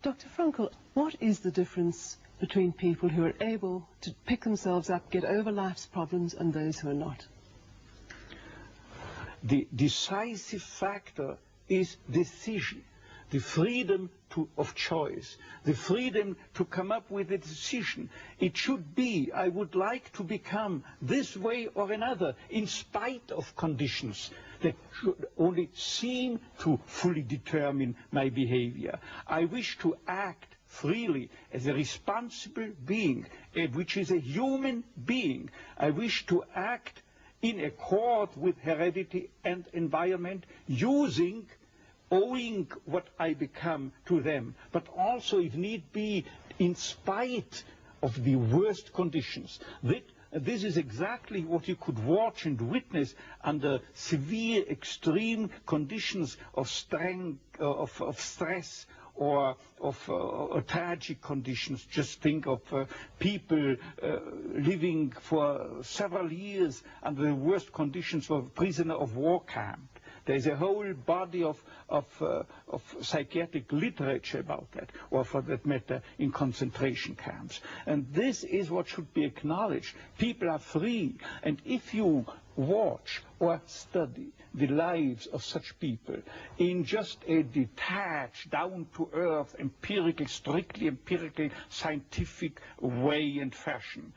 Dr. Frankl, what is the difference between people who are able to pick themselves up, get over life's problems, and those who are not? The decisive factor is decision, the freedom of choice, the freedom to come up with a decision. It should be, I would like to become this way or another, in spite of conditions that should only seem to fully determine my behavior. I wish to act freely as a responsible being, which is a human being. I wish to act in accord with heredity and environment, owing what I become to them, but also, if need be, in spite of the worst conditions. This is exactly what you could watch and witness under severe, extreme conditions of stress or of tragic conditions. Just think of people living for several years under the worst conditions of a prisoner of war camp. There's a whole body of psychiatric literature about that, or for that matter, in concentration camps. And this is what should be acknowledged. People are free, and if you watch or study the lives of such people in just a detached, down-to-earth, strictly empirical, scientific way and fashion,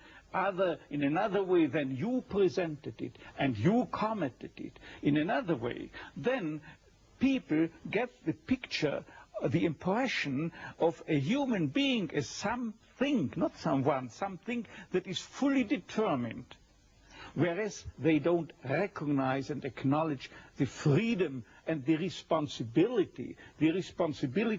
in another way than you presented it and you commented it, in another way, then people get the picture, the impression of a human being as something, not someone, something that is fully determined, whereas they don't recognize and acknowledge the freedom and the responsibility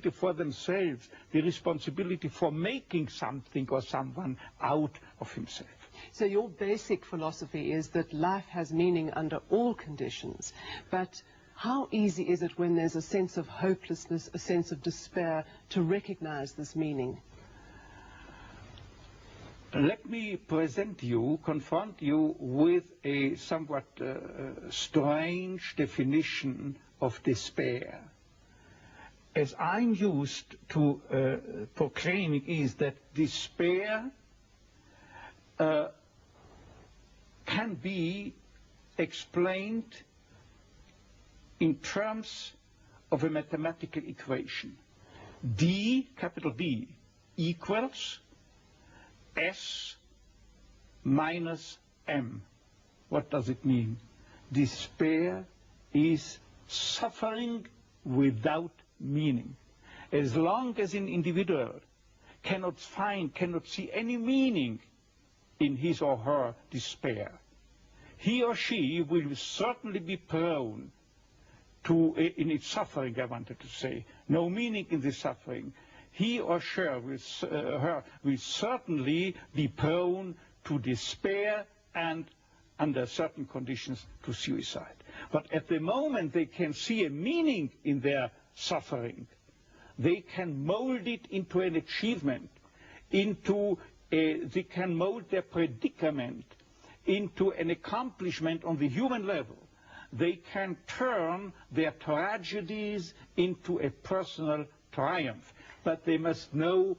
for themselves, the responsibility for making something or someone out of himself. So your basic philosophy is that life has meaning under all conditions, but how easy is it when there's a sense of hopelessness, a sense of despair, to recognize this meaning? Let me confront you with a somewhat strange definition of despair. As I'm used to proclaiming is that despair can be explained in terms of a mathematical equation. D, capital D, equals S minus M. What does it mean? Despair is suffering without meaning. As long as an individual cannot see any meaning in his or her despair, he or she will certainly be prone to, in its suffering, I wanted to say, no meaning in the suffering, he or she will certainly be prone to despair and, under certain conditions, to suicide. But at the moment they can see a meaning in their suffering, they can mold it into an achievement, they can mold their predicament into an accomplishment on the human level. They can turn their tragedies into a personal triumph. But they must know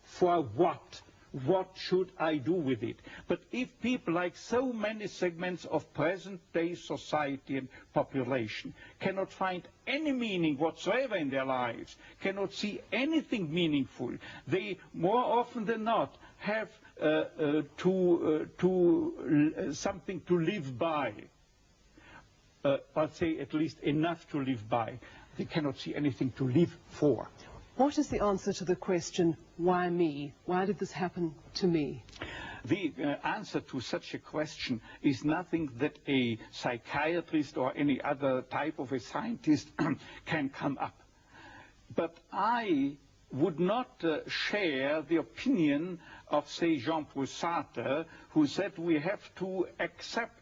for what. What should I do with it? But if people, like so many segments of present-day society and population, cannot find any meaning whatsoever in their lives, cannot see anything meaningful, they more often than not have something to live by. I'll say at least enough to live by. They cannot see anything to live for. What is the answer to the question, why me? Why did this happen to me? The answer to such a question is nothing that a psychiatrist or any other type of a scientist can come up. But I would not share the opinion of, say, Jean-Paul Sartre, who said we have to accept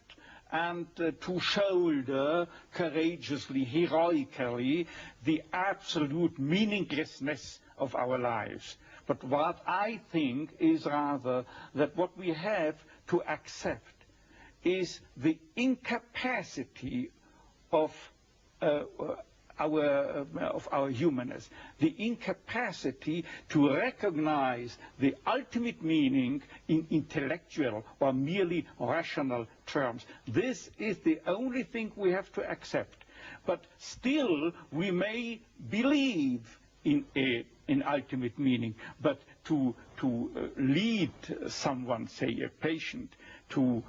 and to shoulder courageously, heroically, the absolute meaninglessness of our lives. But what I think is rather that what we have to accept is the incapacity of our humanness, the incapacity to recognize the ultimate meaning in intellectual or merely rational terms. This is the only thing we have to accept. But still, we may believe in an ultimate meaning, but to lead someone, say a patient, to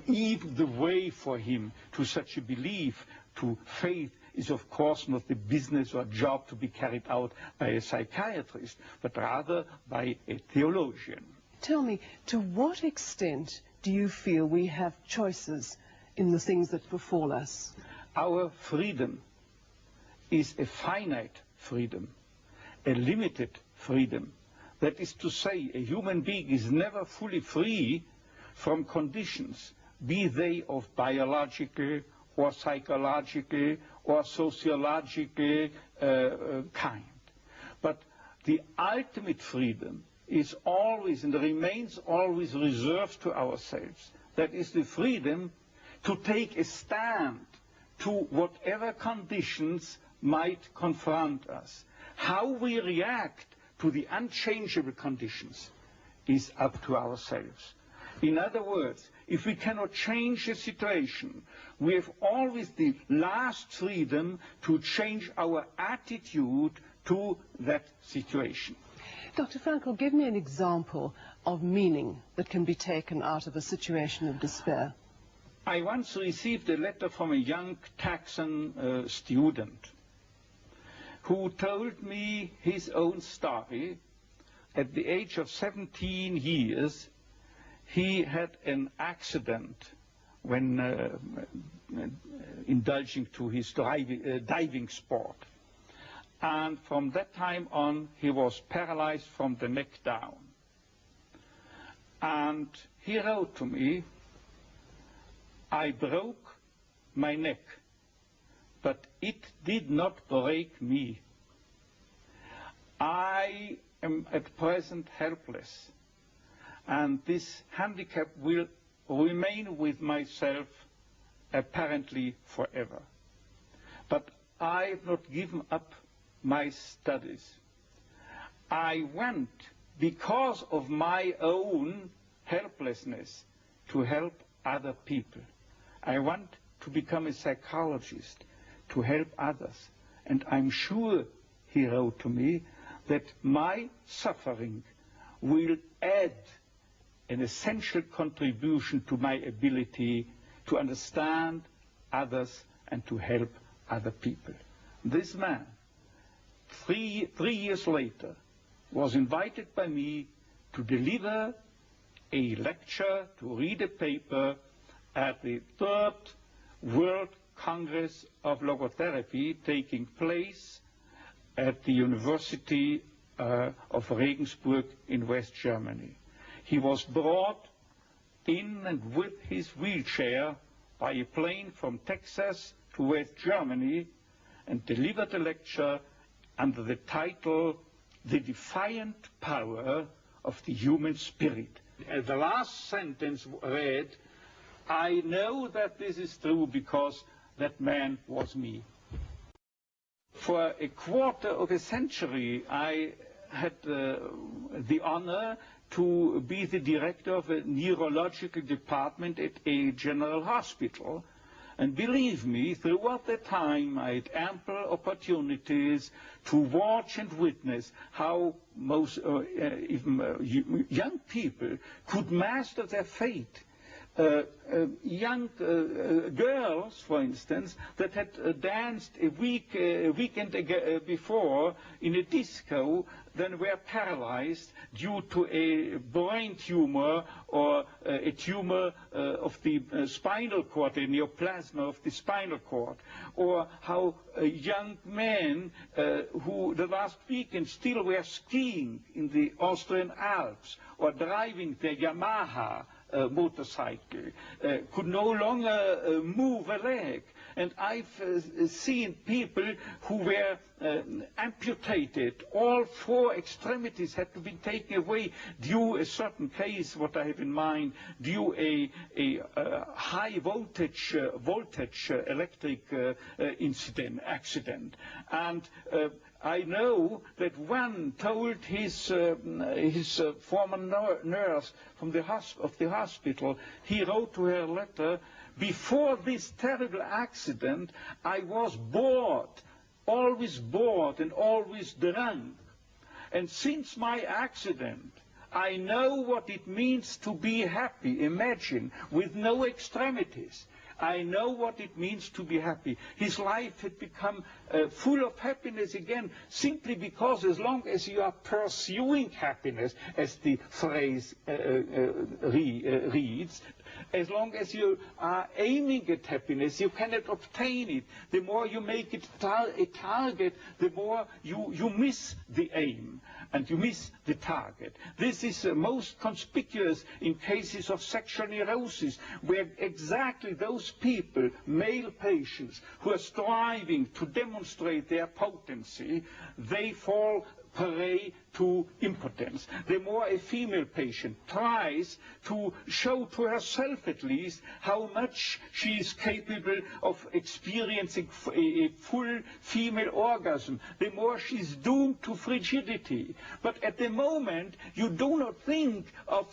eat the way for him to such a belief, to faith, is of course not the business or job to be carried out by a psychiatrist, but rather by a theologian. Tell me, to what extent do you feel we have choices in the things that befall us? Our freedom is a finite freedom, a limited freedom. That is to say, a human being is never fully free from conditions, be they of biological or psychological or sociological kind. But the ultimate freedom is always and remains always reserved to ourselves. That is the freedom to take a stand to whatever conditions might confront us. How we react to the unchangeable conditions is up to ourselves. In other words, if we cannot change a situation, we have always the last freedom to change our attitude to that situation. Dr. Frankl, give me an example of meaning that can be taken out of a situation of despair. I once received a letter from a young Texan student who told me his own story. At the age of 17 years, he had an accident when indulging to his diving sport. And from that time on, he was paralyzed from the neck down. And he wrote to me, "I broke my neck, but it did not break me. I am at present helpless, and this handicap will remain with myself apparently forever. But I have not given up my studies. I went, because of my own helplessness, to help other people. I want to become a psychologist, to help others. And I'm sure," he wrote to me, "that my suffering will add an essential contribution to my ability to understand others and to help other people." This man, three years later, was invited by me to deliver a lecture, to read a paper at the 3rd World Congress of Logotherapy taking place at the University of Regensburg in West Germany. He was brought in and with his wheelchair by a plane from Texas to West Germany and delivered a lecture under the title, "The Defiant Power of the Human Spirit." The last sentence read, "I know that this is true because that man was me." For a quarter of a century, I had the honor to be the director of a neurological department at a general hospital. And believe me, throughout that time, I had ample opportunities to watch and witness how most young people could master their fate. Young girls, for instance, that had danced a weekend before in a disco, then were paralyzed due to a brain tumor or a tumor of the spinal cord, a neoplasm of the spinal cord. Or how young men who the last weekend still were skiing in the Austrian Alps or driving their Yamaha motorcycle, could no longer move a leg. And I've seen people who were amputated. All 4 extremities had to be taken away due a certain case, what I have in mind, due a high voltage electric accident. And I know that one told his former nurse from the hospital, he wrote to her a letter, before this terrible accident, I was bored, always bored and always drunk. And since my accident, I know what it means to be happy, imagine, with no extremities. I know what it means to be happy. His life had become full of happiness again, simply because as long as you are pursuing happiness, as the phrase reads, as long as you are aiming at happiness, you cannot obtain it. The more you make it a target, the more you miss the aim and you miss the target. This is most conspicuous in cases of sexual neurosis, where exactly those people, male patients, who are striving to demonstrate their potency, they fall prey to impotence. The more a female patient tries to show to herself at least how much she is capable of experiencing a full female orgasm, the more she's doomed to frigidity. But at the moment, you do not think of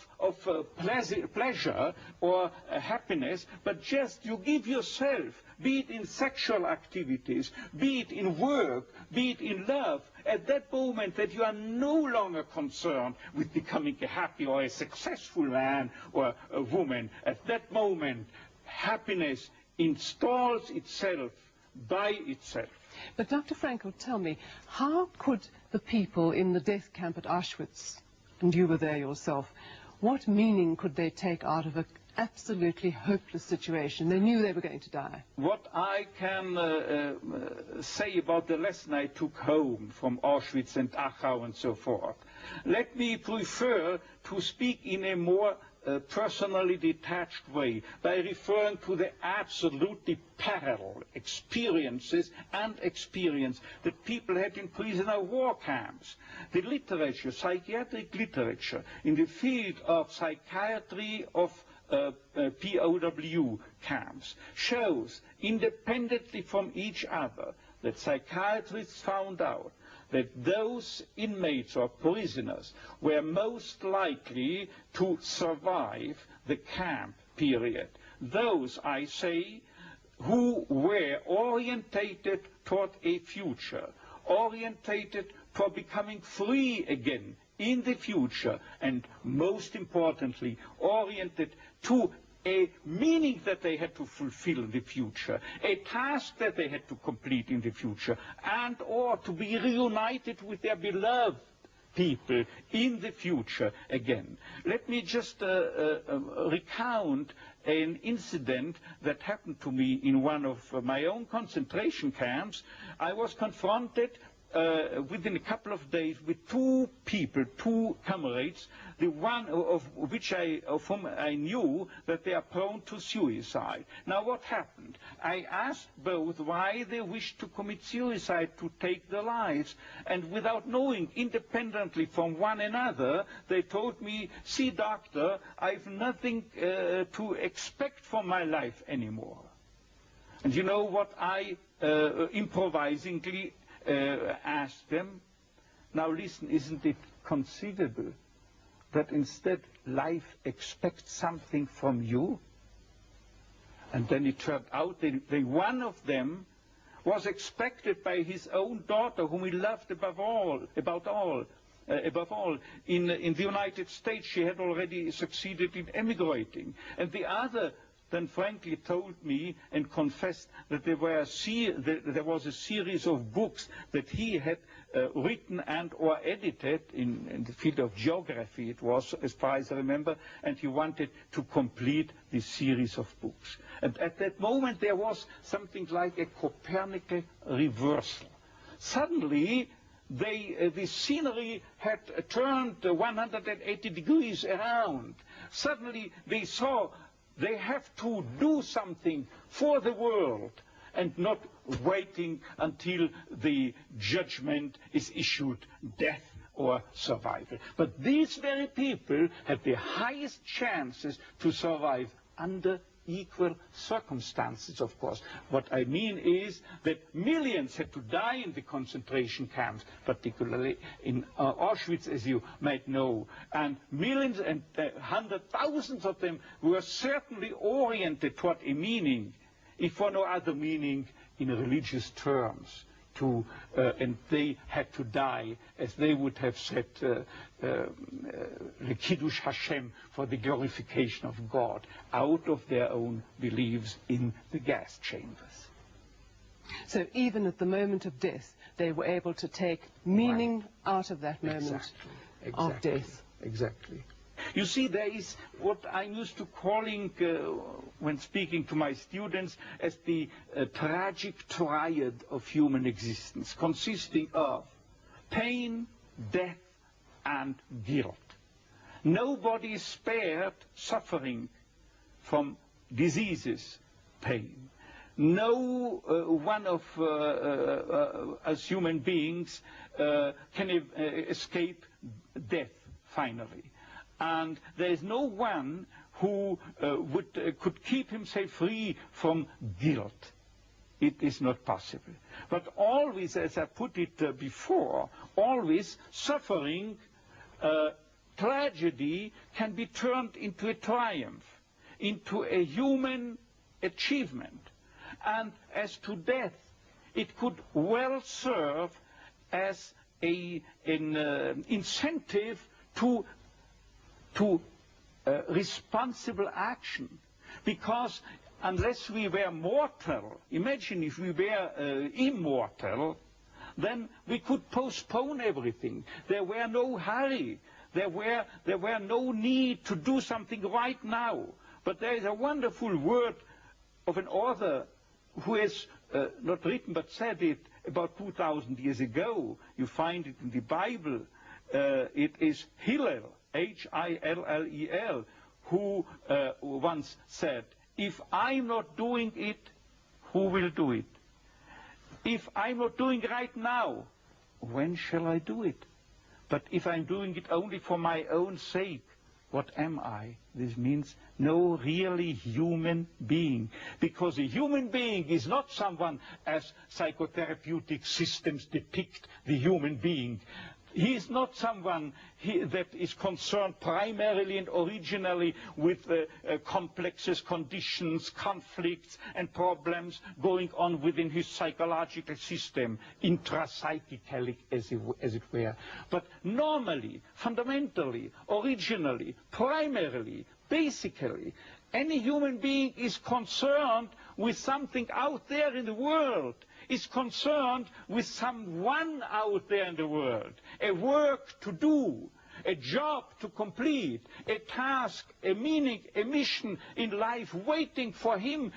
pleasure or happiness, but just you give yourself, be it in sexual activities, be it in work, be it in love, at that moment that you are no longer concerned with becoming a happy or a successful man or a woman. At that moment, happiness installs itself by itself. But Dr. Frankl, tell me, how could the people in the death camp at Auschwitz, and you were there yourself, what meaning could they take out of an absolutely hopeless situation? They knew they were going to die. What I can say about the lesson I took home from Auschwitz and Dachau and so forth, let me prefer to speak in a more personally detached way by referring to the absolutely parallel experiences that people had in prisoner war camps. The literature, psychiatric literature in the field of psychiatry of POW camps shows, independently from each other, that psychiatrists found out that those inmates or prisoners were most likely to survive the camp period. Those, I say, who were orientated toward a future, orientated toward becoming free again in the future, and most importantly, oriented to a meaning that they had to fulfill in the future, a task that they had to complete in the future, and or to be reunited with their beloved people in the future again. Let me just recount an incident that happened to me in one of my own concentration camps. I was confronted within a couple of days with two people, two comrades, the one of whom I knew that they are prone to suicide. Now what happened? I asked both why they wished to commit suicide, to take their lives, and without knowing, independently from one another, they told me, see doctor, I've nothing to expect from my life anymore. And you know what I improvisingly asked them? Now listen, isn't it conceivable that instead life expects something from you? And then it turned out that one of them was expected by his own daughter, whom he loved above all. In the United States, she had already succeeded in emigrating. And the other then frankly told me and confessed that there was a series of books that he had written and or edited in the field of geography, it was, as far as I remember, and he wanted to complete this series of books. And at that moment there was something like a Copernican reversal. Suddenly the scenery had turned 180 degrees around. Suddenly they saw they have to do something for the world and not waiting until the judgment is issued, death or survival. But these very people had the highest chances to survive under equal circumstances, of course. What I mean is that millions had to die in the concentration camps, particularly in Auschwitz, as you might know, and millions and hundred thousands of them were certainly oriented toward a meaning, if for no other meaning, in religious terms. And they had to die, as they would have said, the Kiddush Hashem, for the glorification of God, out of their own beliefs in the gas chambers. So even at the moment of death, they were able to take meaning out of that moment of death. Exactly. You see, there is what I'm used to calling, when speaking to my students, as the tragic triad of human existence, consisting of pain, death, and guilt. Nobody is spared suffering from diseases, pain. No one of us human beings can escape death, finally. And there is no one who could keep himself free from guilt. It is not possible. But always, as I put it before, always suffering, tragedy can be turned into a triumph, into a human achievement. And as to death, it could well serve as an incentive to responsible action, because unless we were mortal, imagine if we were immortal, then we could postpone everything. There were no hurry. There were no need to do something right now. But there is a wonderful word of an author who has not written but said it about 2,000 years ago. You find it in the Bible. It is Hillel, Hillel, who once said, if I'm not doing it, who will do it? If I'm not doing it right now, when shall I do it? But if I'm doing it only for my own sake, what am I? This means no really human being. Because a human being is not someone, as psychotherapeutic systems depict the human being. He is not someone that is concerned primarily and originally with complexes, conditions, conflicts, and problems going on within his psychological system, intrapsychically, as it were. But normally, fundamentally, originally, primarily, basically, any human being is concerned with something out there in the world, is concerned with someone out there in the world, a work to do, a job to complete, a task, a meaning, a mission in life waiting for him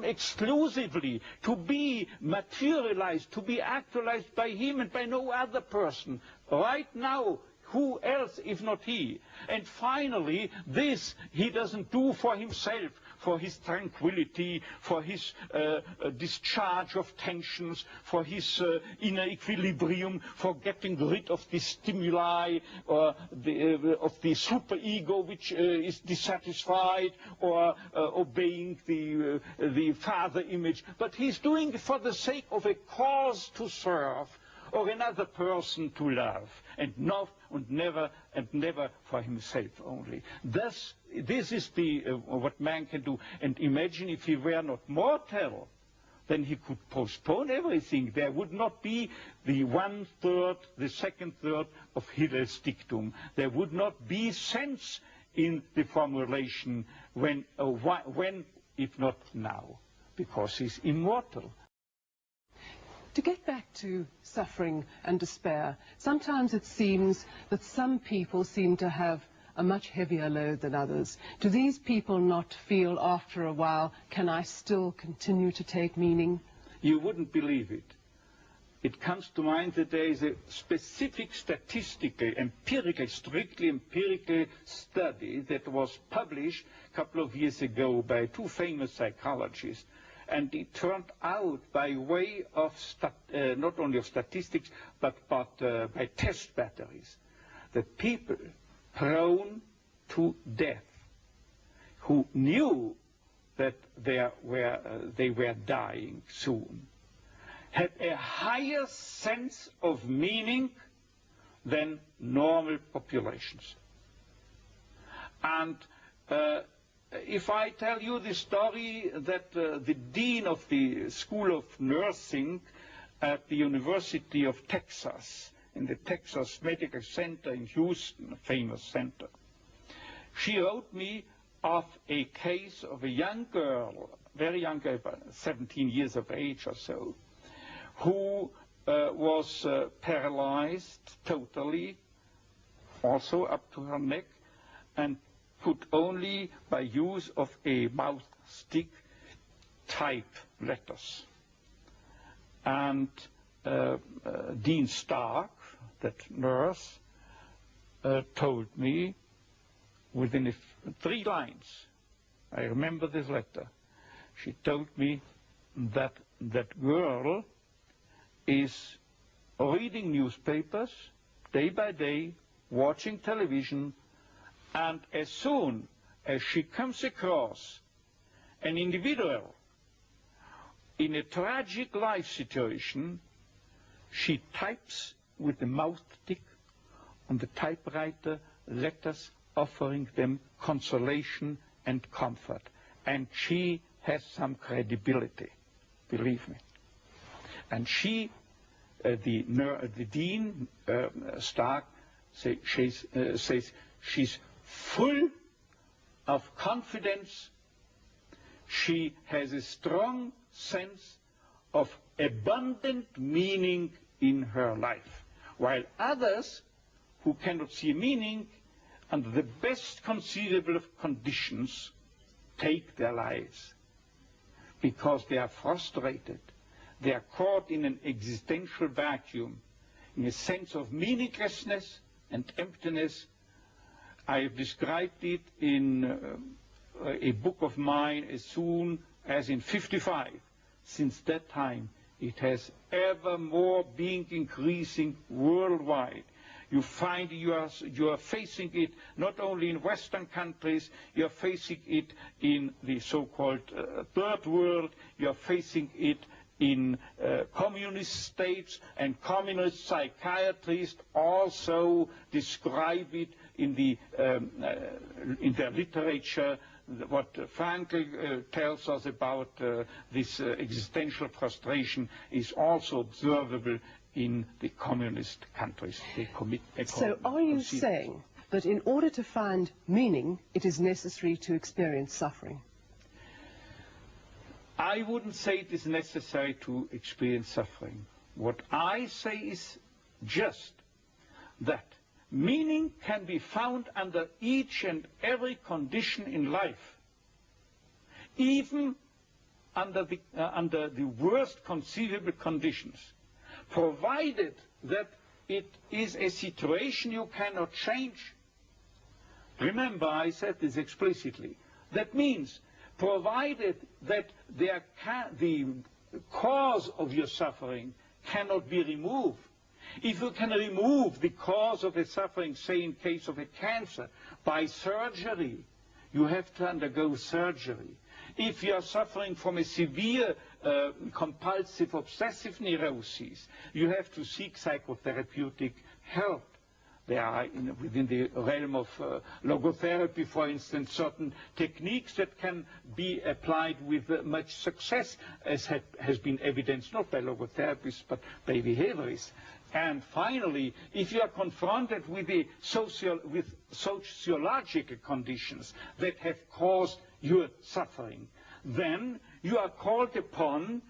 exclusively, to be materialized, to be actualized by him and by no other person. Right now, who else if not he? And finally, this he doesn't do for himself, for his tranquility, for his discharge of tensions, for his inner equilibrium, for getting rid of the stimuli or of the superego which is dissatisfied, or obeying the father image. But he's doing it for the sake of a cause to serve, or another person to love, and never for himself only. Thus, this is what man can do. And imagine if he were not mortal, then he could postpone everything. There would not be the 1/3, the 2/3 of Hillel's dictum. There would not be sense in the formulation when, if not now, because he's immortal. To get back to suffering and despair, sometimes it seems that some people seem to have a much heavier load than others. Do these people not feel after a while, can I still continue to take meaning? You wouldn't believe it. it comes to mind that there is a specific statistical, empirical, strictly empirical study that was published a couple of years ago by two famous psychologists. And it turned out, by way of not only of statistics, but by test batteries, that people prone to death, who knew that they were dying soon, had a higher sense of meaning than normal populations. And if I tell you the story that the dean of the School of Nursing at the University of Texas, in the Texas Medical Center in Houston, a famous center, she wrote me of a case of a young girl, very young girl, about 17 years of age or so, who was paralyzed totally, also up to her neck, and could only by use of a mouth stick type letters. And Dean Stark, that nurse, told me within 3 lines, I remember this letter, she told me that that girl is reading newspapers day by day, watching television, and as soon as she comes across an individual in a tragic life situation, she types with the mouth stick on the typewriter letters offering them consolation and comfort. And she has some credibility, believe me. And she, the Dean Stark, says she's full of confidence. She has a strong sense of abundant meaning in her life, while others who cannot see meaning under the best conceivable of conditions take their lives because they are frustrated. They are caught in an existential vacuum, in a sense of meaninglessness and emptiness. I have described it in a book of mine as soon as in 55. Since that time, it has ever more been increasing worldwide. You find you are facing it not only in Western countries, you are facing it in the so-called third world, you are facing it in communist states, and communist psychiatrists also describe it in their literature. What Frankl tells us about this existential frustration is also observable in the communist countries. So are you saying that in order to find meaning, it is necessary to experience suffering? I wouldn't say it is necessary to experience suffering. What I say is just that meaning can be found under each and every condition in life, even under the worst conceivable conditions, provided that it is a situation you cannot change. Remember, I said this explicitly. That means provided that the cause of your suffering cannot be removed. If you can remove the cause of the suffering, say in case of a cancer, by surgery, you have to undergo surgery. If you are suffering from a severe compulsive obsessive neurosis, you have to seek psychotherapeutic help. There are, within the realm of logotherapy, for instance, certain techniques that can be applied with much success, as has been evidenced not by logotherapists but by behaviorists. And finally, if you are confronted with sociological conditions that have caused your suffering, then you are called upon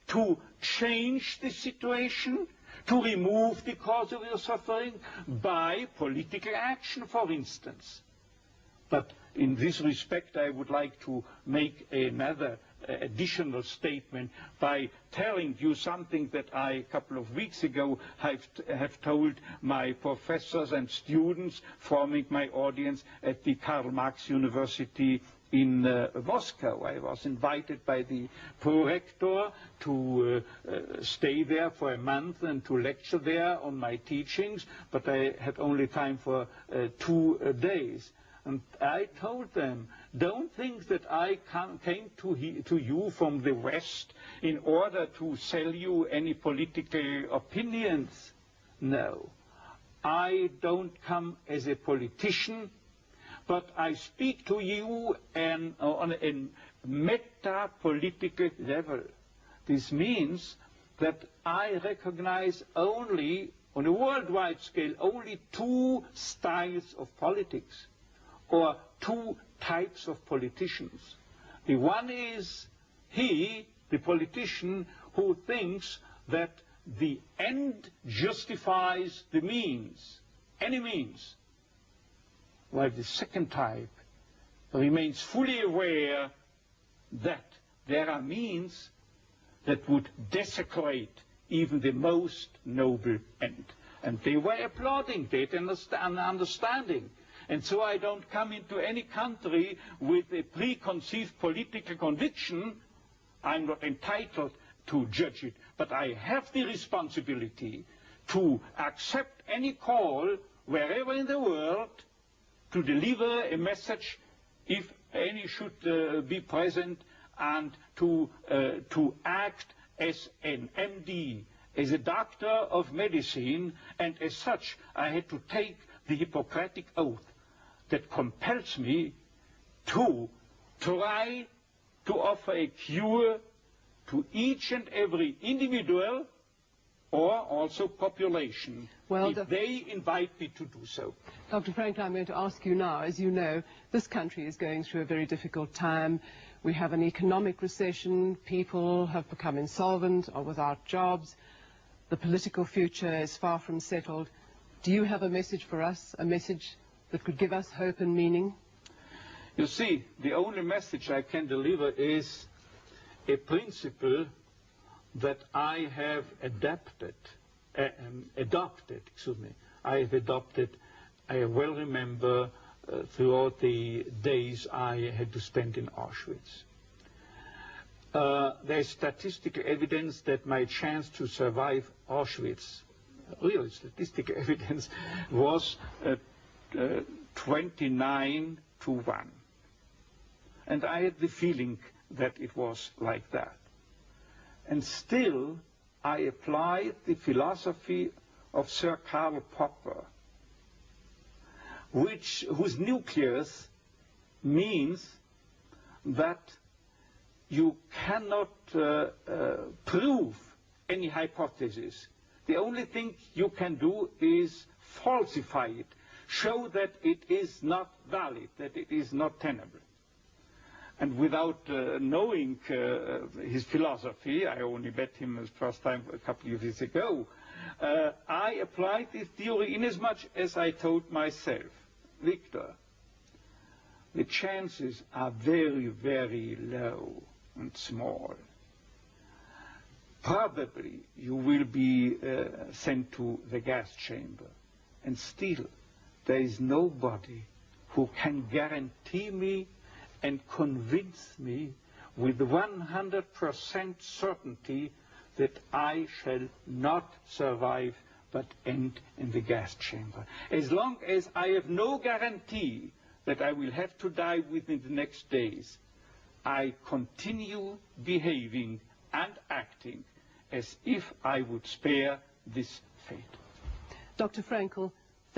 to change the situation, to remove the cause of your suffering by political action, for instance. But in this respect, I would like to make another additional statement by telling you something that I, a couple of weeks ago, have told my professors and students forming my audience at the Karl Marx University in Moscow. I was invited by the prorector to stay there for a month and to lecture there on my teachings, but I had only time for 2 days. And I told them, don't think that I came to you from the West in order to sell you any political opinions. No, I don't come as a politician, but I speak to you on a meta-political level. This means that I recognize only, on a worldwide scale, only 2 styles of politics, or 2 types of politicians. The one is he, the politician, who thinks that the end justifies the means, any means, while the second type remains fully aware that there are means that would desecrate even the most noble end. And they were applauding that and understanding. And so I don't come into any country with a preconceived political conviction. I'm not entitled to judge it, but I have the responsibility to accept any call wherever in the world to deliver a message, if any should be present, and to act as an MD, as a doctor of medicine, and as such I had to take the Hippocratic oath that compels me to try to offer a cure to each and every individual or also population, if they invite me to do so. Dr. Frankl, I'm going to ask you now, as you know, this country is going through a very difficult time. We have an economic recession, people have become insolvent or without jobs, the political future is far from settled. Do you have a message for us, a message that could give us hope and meaning? You see, the only message I can deliver is a principle that I have adopted. I have adopted, I well remember throughout the days I had to spend in Auschwitz. There is statistical evidence that my chance to survive Auschwitz, real statistical evidence, was 29 to 1. And I had the feeling that it was like that. And still, I applied the philosophy of Sir Karl Popper, whose nucleus means that you cannot prove any hypothesis. The only thing you can do is falsify it, show that it is not valid, that it is not tenable. And without knowing his philosophy, I only met him the first time a couple of years ago, I applied this theory inasmuch as I told myself, Victor, the chances are very, very low and small. Probably you will be sent to the gas chamber, and still there is nobody who can guarantee me and convince me with 100% certainty that I shall not survive but end in the gas chamber. As long as I have no guarantee that I will have to die within the next days, I continue behaving and acting as if I would spare this fate. Dr. Frankl,